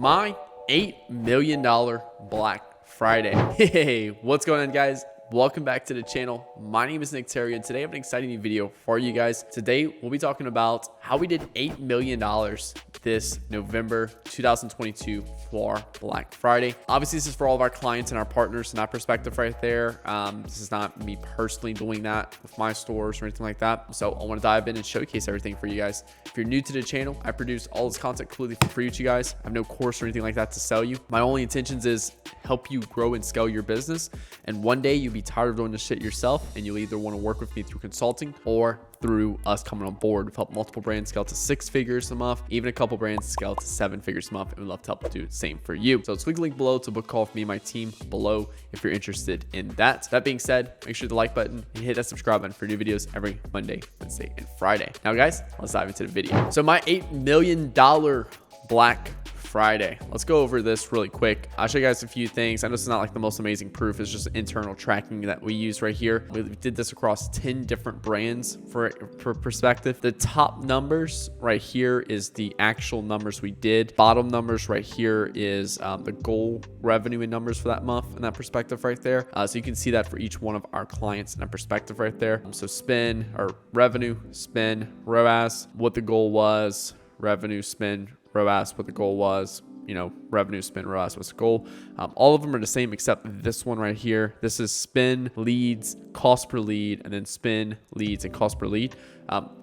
my $8 million Black Friday. Hey, what's going on, guys? Welcome back to the channel. My name is Nick Theriot, and today I have an exciting new video for you guys. Today, we'll be talking about how we did $8 million this November 2022 for Black Friday. Obviously, this is for all of our clients and our partners in that perspective right there. This is not me personally doing that with my stores or anything like that. So I want to dive in and showcase everything for you guys. If you're new to the channel, I produce all this content completely for free with you guys. I have no course or anything like that to sell you. My only intentions is help you grow and scale your business. And one day you'll be tired of doing this shit yourself, and you'll either want to work with me through consulting or through us coming on board. We've helped multiple brands scale to 6 figures a month, even a couple brands scale to 7 figures a month, and we'd love to help do the same for you. So click the link below to book a call with me and my team below if you're interested in that. That being said, make sure the like button and hit that subscribe button for new videos every Monday, Wednesday, and Friday. Now, guys, let's dive into the video. So my $8 million Black Friday. Let's go over this really quick. I'll show you guys a few things. I know it's not like the most amazing proof. It's just internal tracking that we use right here. We did this across 10 different brands for perspective. The top numbers right here is the actual numbers we did. Bottom numbers right here is the goal revenue and numbers for that month in that perspective right there. So you can see that for each one of our clients in that perspective right there. So spend or revenue, spend, ROAS, what the goal was, revenue, spend, ROAS, what the goal was, revenue, spend, ROAS, what's the goal. All of them are the same except this one right here. This is spend, leads, cost per lead, and then spend, leads, and cost per lead.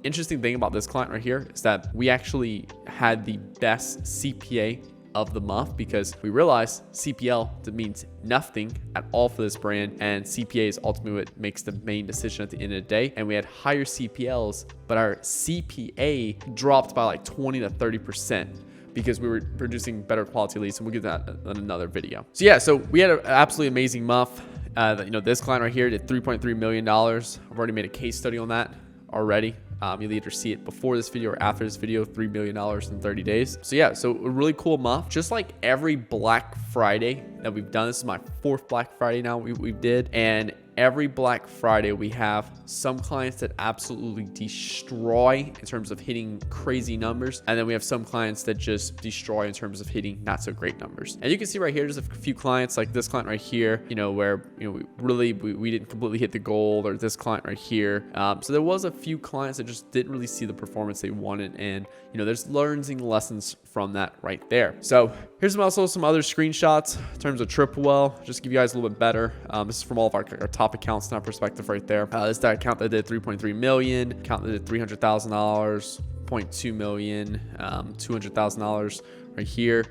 Interesting thing about this client right here is that we actually had the best CPA of the month because we realized CPL means nothing at all for this brand, and CPA is ultimately what makes the main decision at the end of the day. And we had higher CPLs, but our CPA dropped by like 20 to 30% because we were producing better quality leads, and we'll get that in another video. So yeah, so we had an absolutely amazing month. This client right here did $3.3 million. I've already made a case study on that already. You'll either see it before this video or after this video, $3 million in 30 days. So yeah, so a really cool month. Just like every Black Friday that we've done, this is my 4th Black Friday now we did. And every Black Friday, we have some clients that absolutely destroy in terms of hitting crazy numbers. And then we have some clients that just destroy in terms of hitting not so great numbers. And you can see right here, there's a few clients like this client right here, where, we didn't completely hit the goal, or this client right here. So there was a few clients that just didn't really see the performance they wanted. And, there's learning lessons from that right there. So here's also some other screenshots in terms of triple well, just to give you guys a little bit better. This is from all of our top accounts in our perspective right there. This is that account that did 3.3 million, account that did $300,000, 0.2 million, $200,000 right here.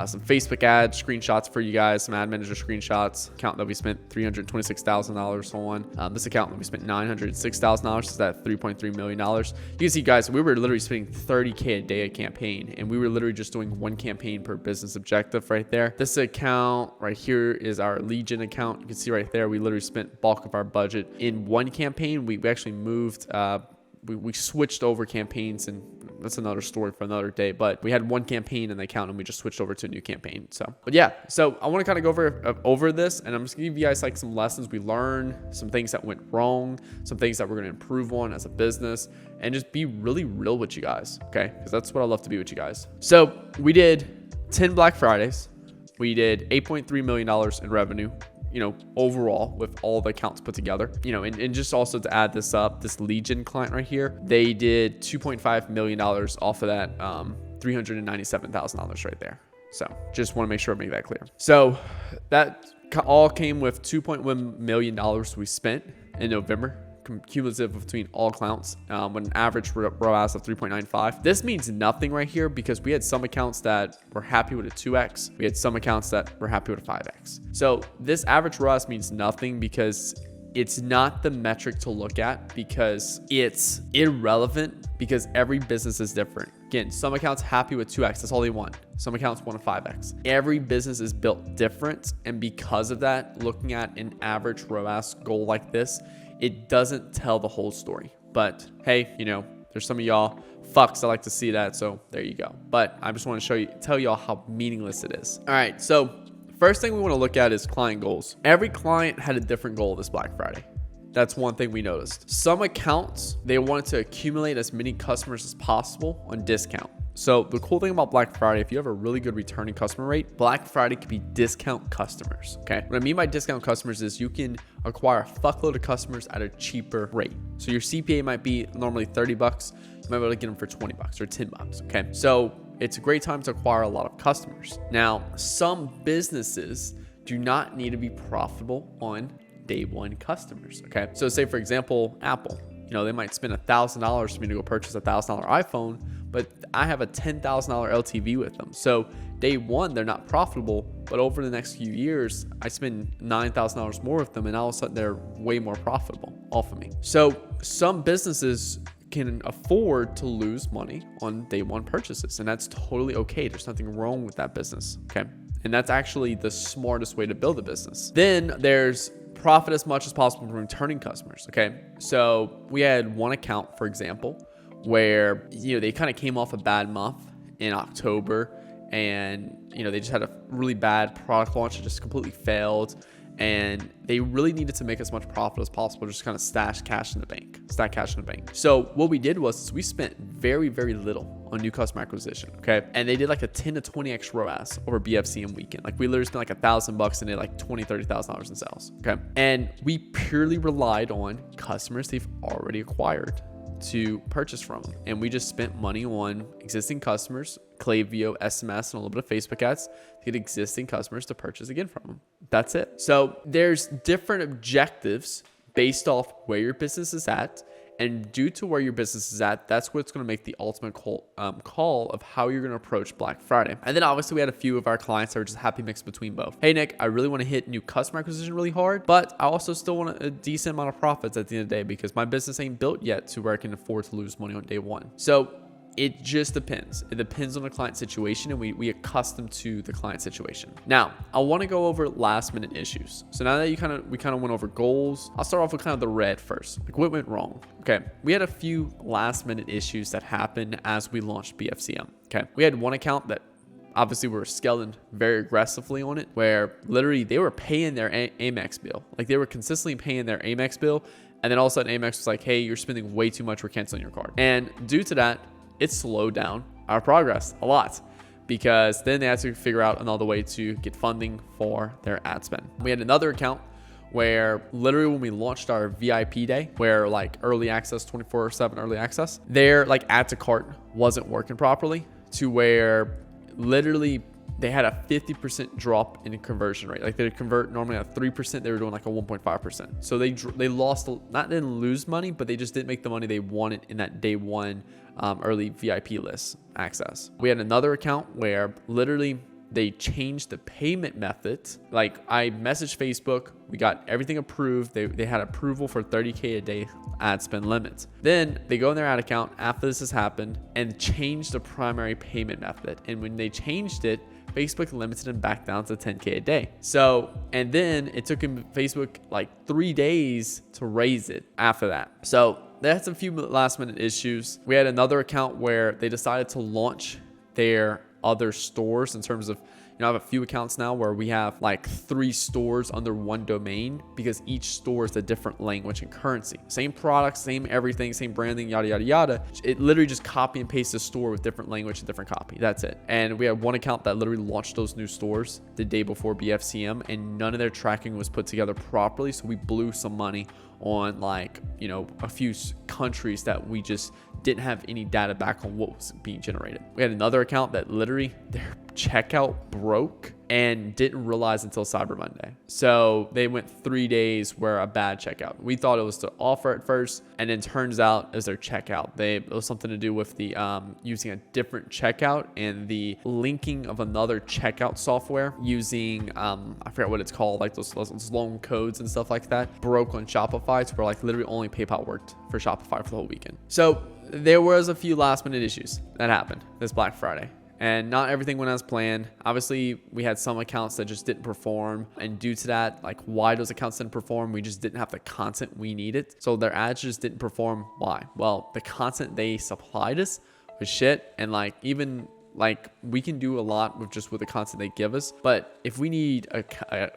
Some Facebook ad screenshots for you guys, some ad manager screenshots. Account that we spent $326,000 on. This account that we spent $906,000 is that $3.3 million. You can see, guys, we were literally spending $30K a day a campaign, and we were literally just doing 1 campaign per business objective right there. This account right here is our lead gen account. You can see right there, we literally spent bulk of our budget in 1 campaign. We actually moved, we switched over campaigns, and that's another story for another day, but we had 1 campaign in the account and we just switched over to a new campaign. But yeah, so I want to kind of go over this, and I'm just gonna give you guys like some lessons we learned, some things that went wrong, some things that we're going to improve on as a business, and just be really real with you guys. Okay. Cause that's what I love to be with you guys. So we did 10 Black Fridays. We did $8.3 million in revenue, overall with all the accounts put together, and just also to add this up, this lead gen client right here, they did $2.5 million off of that $397,000 right there. So just want to make sure I make that clear. So that all came with $2.1 million we spent in November, cumulative between all accounts, with an average ROAS of 3.95. This means nothing right here because we had some accounts that were happy with a 2x. We had some accounts that were happy with a 5x. So this average ROAS means nothing because it's not the metric to look at, because it's irrelevant because every business is different. Again, some accounts happy with 2x, that's all they want. Some accounts want a 5x. Every business is built different, and because of that, looking at an average ROAS goal like this, it doesn't tell the whole story. But hey, there's some of y'all fucks that like to see that, so there you go. But I just want to tell y'all how meaningless it is. All right, so first thing we want to look at is client goals. Every client had a different goal this Black Friday. That's one thing we noticed. Some accounts, they wanted to accumulate as many customers as possible on discount. So the cool thing about Black Friday, if you have a really good returning customer rate, Black Friday could be discount customers, okay? What I mean by discount customers is you can acquire a fuckload of customers at a cheaper rate. So your CPA might be normally 30 bucks. You might be able to get them for 20 bucks or 10 bucks, okay? So it's a great time to acquire a lot of customers. Now, some businesses do not need to be profitable on day one customers, okay? So say for example, Apple, they might spend $1,000 for me to go purchase a $1,000 iPhone, but I have a $10,000 LTV with them. So day one, they're not profitable, but over the next few years, I spend $9,000 more with them, and all of a sudden they're way more profitable off of me. So some businesses can afford to lose money on day one purchases, and that's totally okay. There's nothing wrong with that business, okay? And that's actually the smartest way to build a business. Then there's profit as much as possible from returning customers, okay? So we had one account, for example, where, they kind of came off a bad month in October, and, they just had a really bad product launch that just completely failed. And they really needed to make as much profit as possible, just kind of stack cash in the bank. So what we did was we spent very, very little on new customer acquisition, okay? And they did like a 10 to 20x ROAS over BFCM weekend. Like we literally spent like $1,000 and did like $20,000-$30,000 in sales, okay? And we purely relied on customers they've already acquired to purchase from them. And we just spent money on existing customers, Klaviyo, SMS, and a little bit of Facebook ads to get existing customers to purchase again from them. That's it. So there's different objectives based off where your business is at. And due to where your business is at, that's what's going to make the ultimate call of how you're going to approach Black Friday. And then obviously we had a few of our clients that are just happy mix between both. Hey, Nick, I really want to hit new customer acquisition really hard, but I also still want a decent amount of profits at the end of the day because my business ain't built yet to where I can afford to lose money on day one. So it just depends. It depends on the client situation, and we accustom to the client situation. Now, I want to go over last minute issues. So now that we kind of went over goals, I'll start off with kind of the red first. Like what went wrong? Okay, we had a few last minute issues that happened as we launched BFCM. Okay, we had one account that obviously we were scaling very aggressively on it, where literally they were paying their Amex bill. Like they were consistently paying their Amex bill, and then all of a sudden Amex was like, hey, you're spending way too much, we're canceling your card. And due to that, it slowed down our progress a lot because then they had to figure out another way to get funding for their ad spend. We had another account where literally when we launched our VIP day, where like early access, 24/7 early access, their like add to cart wasn't working properly to where literally they had a 50% drop in conversion rate. Like they'd convert normally at 3%, they were doing like a 1.5%. So they lost, didn't lose money, but they just didn't make the money they wanted in that day one early VIP list access. We had another account where literally they changed the payment method. Like I messaged Facebook, we got everything approved. They had approval for 30K a day ad spend limits. Then they go in their ad account after this has happened and change the primary payment method. And when they changed it, Facebook limited them back down to 10K a day. So, and then it took Facebook like 3 days to raise it after that. So that's a few last minute issues. We had another account where they decided to launch their other stores in terms of, I have a few accounts now where we have like 3 stores under one domain because each store is a different language and currency. Same products, same everything, same branding, yada, yada, yada. It literally just copy and paste a store with different language and different copy. That's it. And we had one account that literally launched those new stores the day before BFCM, and none of their tracking was put together properly. So we blew some money on like, a few countries that we just didn't have any data back on what was being generated. We had another account that literally their checkout broke and didn't realize until Cyber Monday. So they went 3 days where a bad checkout. We thought it was the offer at first, and then turns out it was their checkout. It was something to do with the using a different checkout and the linking of another checkout software using I forget what it's called, like those long codes and stuff like that, broke on Shopify to where like literally only PayPal worked for Shopify for the whole weekend. So there was a few last minute issues that happened this Black Friday. And not everything went as planned. Obviously, we had some accounts that just didn't perform. And due to that, like why those accounts didn't perform, we just didn't have the content we needed. So their ads just didn't perform. Why? Well, the content they supplied us was shit. And like even like we can do a lot with the content they give us. But if we need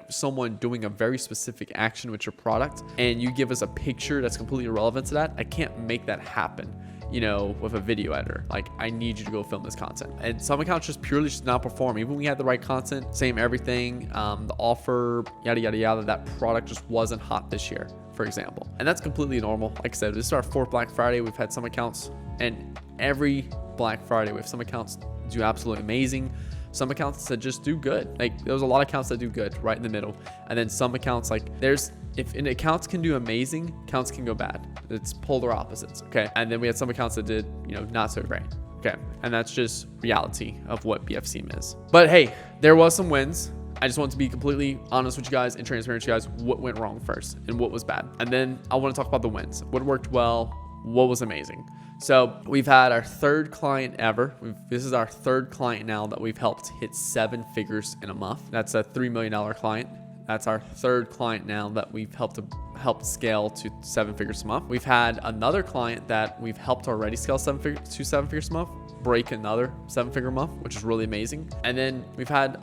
someone doing a very specific action with your product and you give us a picture that's completely irrelevant to that, I can't make that happen. you know, with a video editor. Like, I need you to go film this content. And some accounts just purely just not perform. Even when we had the right content, same everything, the offer, yada, yada, yada, that product just wasn't hot this year, for example. And that's completely normal. Like I said, this is our 4th Black Friday. We've had some accounts, and every Black Friday, we have some accounts do absolutely amazing. Some accounts that just do good. Like, there's a lot of accounts that do good right in the middle. And then some accounts, like, if an accounts can do amazing, accounts can go bad. It's polar opposites, okay? And then we had some accounts that did, you know, not so great, okay? And that's just reality of what BFCM is. But hey, there was some wins. I just want to be completely honest with you guys and transparent with you guys what went wrong first and what was bad. And then I want to talk about the wins. What worked well, what was amazing. So we've had our 3rd client ever. This is our 3rd client now that we've helped hit 7 figures in a month. That's a $3 million client. That's our 3rd client now that we've helped scale to 7 figures a month. We've had another client that we've helped already scale 7 figures a month, break another 7-figure month, which is really amazing. And then we've had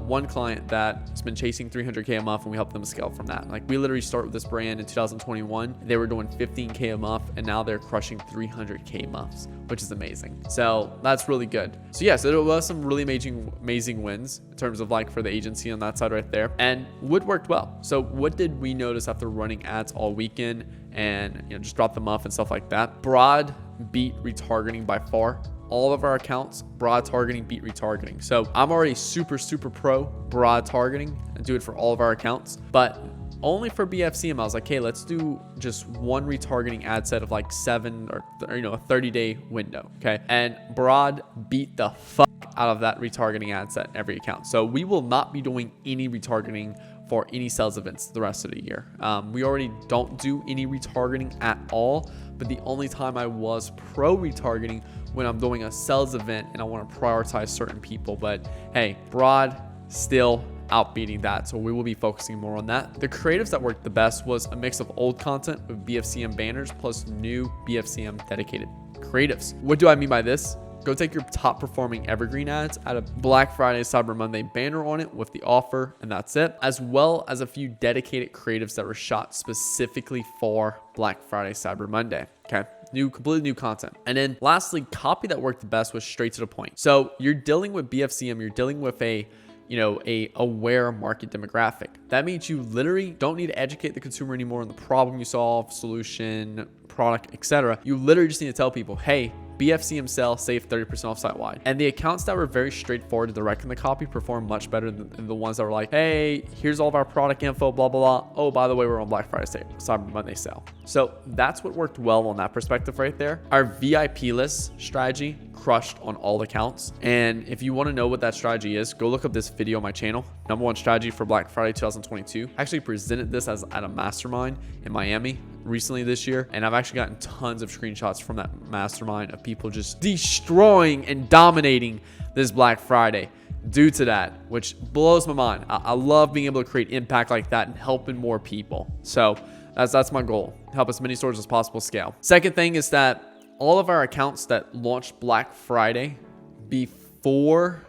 one client that's been chasing 300K a month, and we helped them scale from that. Like, we literally started with this brand in 2021. They were doing 15K a month, and now they're crushing 300K months, which is amazing. So that's really good. So yeah, so there was some really amazing wins in terms of, like, for the agency on that side right there. And what worked well. So what did we notice after running ads all weekend and, you know, just drop them off and stuff like that? Broad beat retargeting by far. All of our accounts, broad targeting, beat retargeting. So I'm already super pro broad targeting and do it for all of our accounts, but only for BFCM, I was like, hey, let's do just one retargeting ad set of like 7 or you know, a 30-day window, okay? And broad beat the fuck out of that retargeting ad set in every account. So we will not be doing any retargeting for any sales events the rest of the year. We already don't do any retargeting at all, but the only time I was pro retargeting when I'm doing a sales event and I want to prioritize certain people. But hey, broad still outbeating that, so we will be focusing more on that. The creatives that worked the best was a mix of old content with BFCM banners plus new BFCM dedicated creatives. What do I mean by this? Go take your top performing evergreen ads, add a Black Friday, Cyber Monday banner on it with the offer, and that's it, as well as a few dedicated creatives that were shot specifically for Black Friday, Cyber Monday. Okay, completely new content. And then lastly, copy that worked the best was straight to the point. So you're dealing with BFCM, you're dealing with a aware market demographic. That means you literally don't need to educate the consumer anymore on the problem you solve, solution, product, etc. You literally just need to tell people, hey, BFCM sell, save 30% off site-wide. And the accounts that were very straightforward to direct in the copy performed much better than the ones that were like, hey, here's all of our product info, blah, blah, blah. Oh, by the way, we're on Black Friday, Cyber Monday sale. So that's what worked well on that perspective right there. Our VIP list strategy crushed on all accounts. And if you want to know what that strategy is, go look up this video on my channel. #1 strategy for Black Friday 2022. I actually presented this at a mastermind in Miami recently this year, and I've actually gotten tons of screenshots from that mastermind of people just destroying and dominating this Black Friday due to that, which blows my mind. I love being able to create impact like that and helping more people. So that's my goal, help as many stores as possible scale. Second thing is that all of our accounts that launched Black Friday before,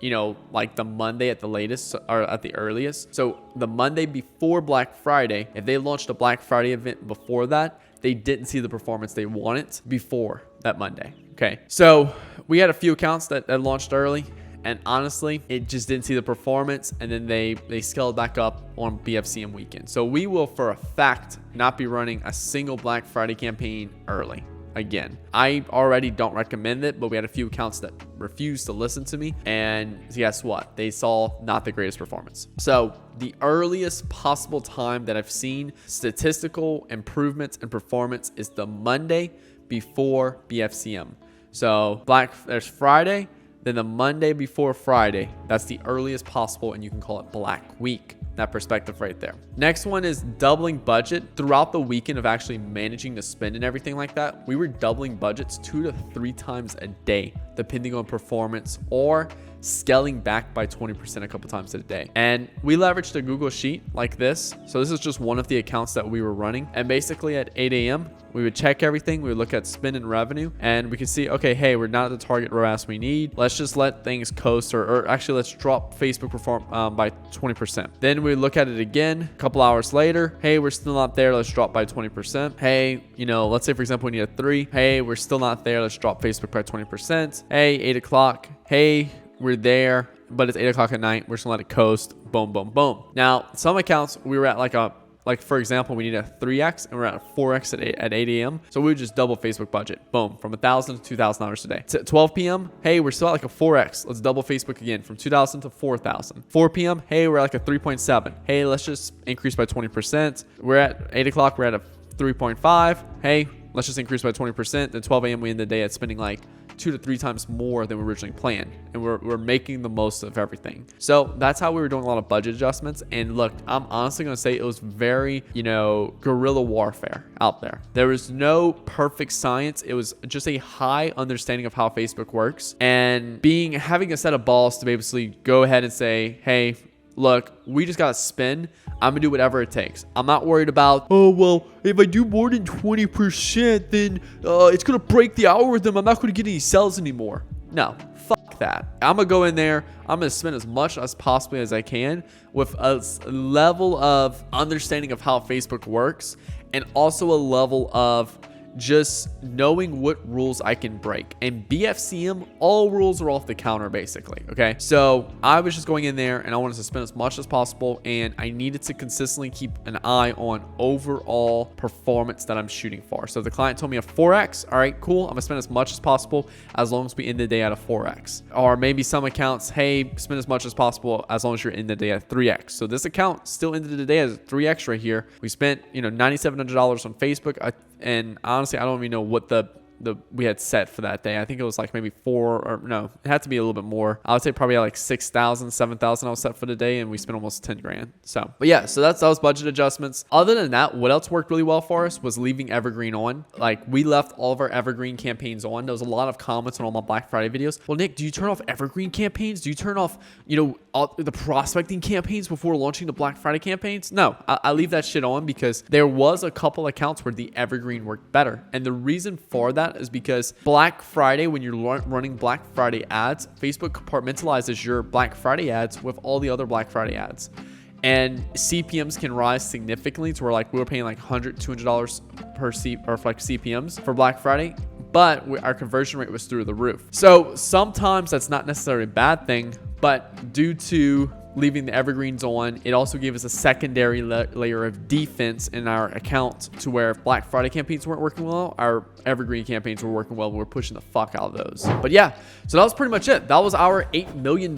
like the Monday at the latest or at the earliest. So the Monday before Black Friday, if they launched a Black Friday event before that, they didn't see the performance they wanted before that Monday. Okay. So we had a few accounts that launched early, and honestly, it just didn't see the performance. And then they scaled back up on BFCM weekend. So we will for a fact not be running a single Black Friday campaign early. Again, I already don't recommend it, but we had a few accounts that refused to listen to me, and guess what? They saw not the greatest performance. So the earliest possible time that I've seen statistical improvements in performance is the Monday before BFCM. So there's Friday, then the Monday before Friday. That's the earliest possible, and you can call it Black Week. That perspective right there. Next one is doubling budget throughout the weekend of actually managing the spend and everything like that. We were doubling budgets 2 to 3 times a day, depending on performance or scaling back by 20% a couple times a day. And we leveraged a Google Sheet like this. So this is just one of the accounts that we were running. And basically at 8 a.m., we would check everything. We would look at spend and revenue, and we could see, okay, hey, we're not at the target ROAS we need. Let's just let things coast, or actually let's drop Facebook perform by 20%. Then we look at it again a couple hours later. Hey, we're still not there. Let's drop by 20%. Hey, let's say for example, we need a 3. Hey, we're still not there. Let's drop Facebook by 20%. Hey, 8 o'clock. Hey, we're there, but it's 8 o'clock at night. We're just gonna let it coast. Boom, boom, boom. Now, some accounts we were at like for example, we need a 3x and we're at a 4x at 8 a.m. So we would just double Facebook budget. Boom, from $1,000 to $2,000 a day. To 12 p.m., hey, we're still at like a 4x. Let's double Facebook again from 2,000 to 4,000. 4 p.m., hey, we're at like a 3.7. Hey, let's just increase by 20%. We're at 8 o'clock, we're at a 3.5. Hey, let's just increase by 20%. Then 12 a.m., we end the day at spending like 2 to 3 times more than we originally planned, and we're making the most of everything. So that's how we were doing a lot of budget adjustments. And look, I'm honestly gonna say it was very guerrilla warfare out there. There was no perfect science. It was just a high understanding of how Facebook works, and having a set of balls to basically go ahead and say, hey, look, we just gotta spend. I'm gonna do whatever it takes. I'm not worried about, oh, well, if I do more than 20%, then it's gonna break the algorithm. I'm not gonna get any sales anymore. No, fuck that. I'm gonna go in there. I'm gonna spend as much as possibly as I can with a level of understanding of how Facebook works, and also a level of just knowing what rules I can break. And BFCM, all rules are off the counter basically. Okay, so I was just going in there and I wanted to spend as much as possible, and I needed to consistently keep an eye on overall performance that I'm shooting for. So if the client told me a 4x, all right, cool, I'm gonna spend as much as possible as long as we end the day at a 4x. Or maybe some accounts, hey, spend as much as possible as long as you're in the day at 3x. So this account still ended the day as a 3x right here. We spent $9,700 on Facebook. And honestly, I don't even know what we had set for that day. I think it was like maybe it had to be a little bit more. I would say probably like 6,000, 7,000 I was set for the day, and we spent almost 10 grand. So, but yeah, so that was budget adjustments. Other than that, what else worked really well for us was leaving Evergreen on. Like, we left all of our Evergreen campaigns on. There was a lot of comments on all my Black Friday videos. Well, Nick, do you turn off Evergreen campaigns? Do you turn off, all the prospecting campaigns before launching the Black Friday campaigns? No, I leave that shit on because there was a couple accounts where the Evergreen worked better. And the reason for that is because Black Friday, when you're running Black Friday ads, Facebook compartmentalizes your Black Friday ads with all the other Black Friday ads. And CPMs can rise significantly to where like we were paying like $100, $200 per CPMs for Black Friday, but our conversion rate was through the roof. So sometimes that's not necessarily a bad thing, but due to leaving the evergreens on, it also gave us a secondary layer of defense in our account to where if Black Friday campaigns weren't working well, our evergreen campaigns were working well. We were pushing the fuck out of those. But yeah, so that was pretty much it. That was our $8 million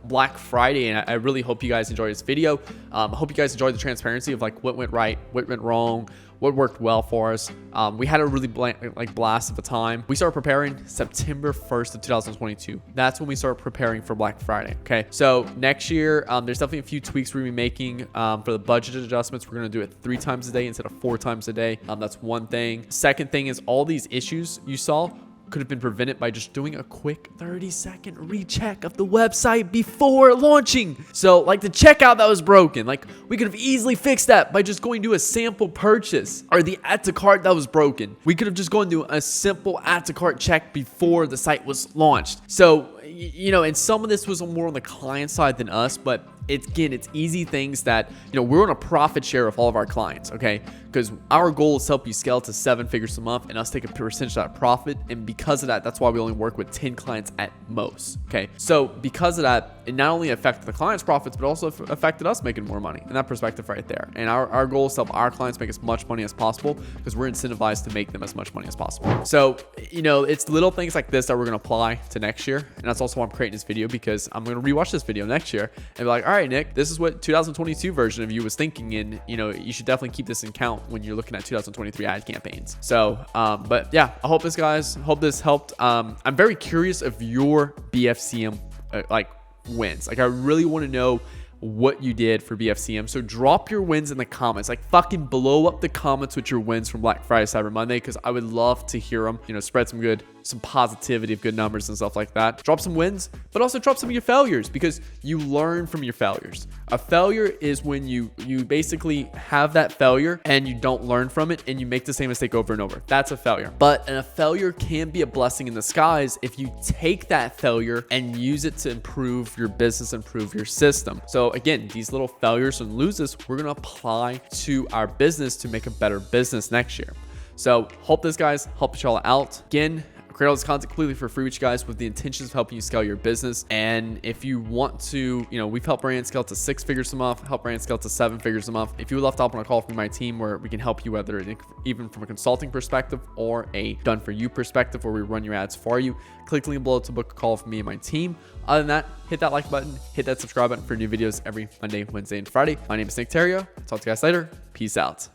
Black Friday, and I really hope you guys enjoyed this video. I hope you guys enjoyed the transparency of like what went right, what went wrong, what worked well for us. We had a really blast of a time. We started preparing September 1st of 2022. That's when we started preparing for Black Friday. Okay, so next year, there's definitely a few tweaks we're gonna be making for the budget adjustments. We're gonna do it 3 times a day instead of 4 times a day. That's one thing. Second thing is all these issues you saw could have been prevented by just doing a quick 30-second recheck of the website before launching. So like the checkout that was broken, like we could have easily fixed that by just going to a sample purchase, or the add to cart that was broken. We could have just gone to a simple add to cart check before the site was launched. So, and some of this was more on the client side than us, but it's easy things that, we're on a profit share of all of our clients, okay? Because our goal is to help you scale to 7 figures a month and us take a percentage of that profit. And because of that, that's why we only work with 10 clients at most, okay? So because of that, it not only affected the client's profits, but also affected us making more money in that perspective right there. And our goal is to help our clients make as much money as possible because we're incentivized to make them as much money as possible. So, it's little things like this that we're going to apply to next year. And that's also why I'm creating this video, because I'm going to rewatch this video next year and be like, all right, Nick, this is what 2022 version of you was thinking. And, you should definitely keep this in count when you're looking at 2023 ad campaigns. So, but yeah, I hope this helped. I'm very curious of your BFCM, wins. I really want to know what you did for BFCM. So drop your wins in the comments, fucking blow up the comments with your wins from Black Friday, Cyber Monday, because I would love to hear them. Spread some good some positivity of good numbers and stuff like that. Drop some wins, but also drop some of your failures, because you learn from your failures. A failure is when you basically have that failure and you don't learn from it and you make the same mistake over and over. That's a failure. But a failure can be a blessing in disguise if you take that failure and use it to improve your business, improve your system. So again, these little failures and loses, we're going to apply to our business to make a better business next year. So hope this, guys, helps y'all out. Again, I create all this content completely for free with you guys with the intentions of helping you scale your business. And if you want to, we've helped brands scale to 6 figures a month, help brands scale to 7 figures a month. If you would love to hop on a call with my team where we can help you, whether even from a consulting perspective or a done for you perspective, where we run your ads for you, click the link below to book a call with me and my team. Other than that, hit that like button, hit that subscribe button for new videos every Monday, Wednesday, and Friday. My name is Nick Theriot. Talk to you guys later. Peace out.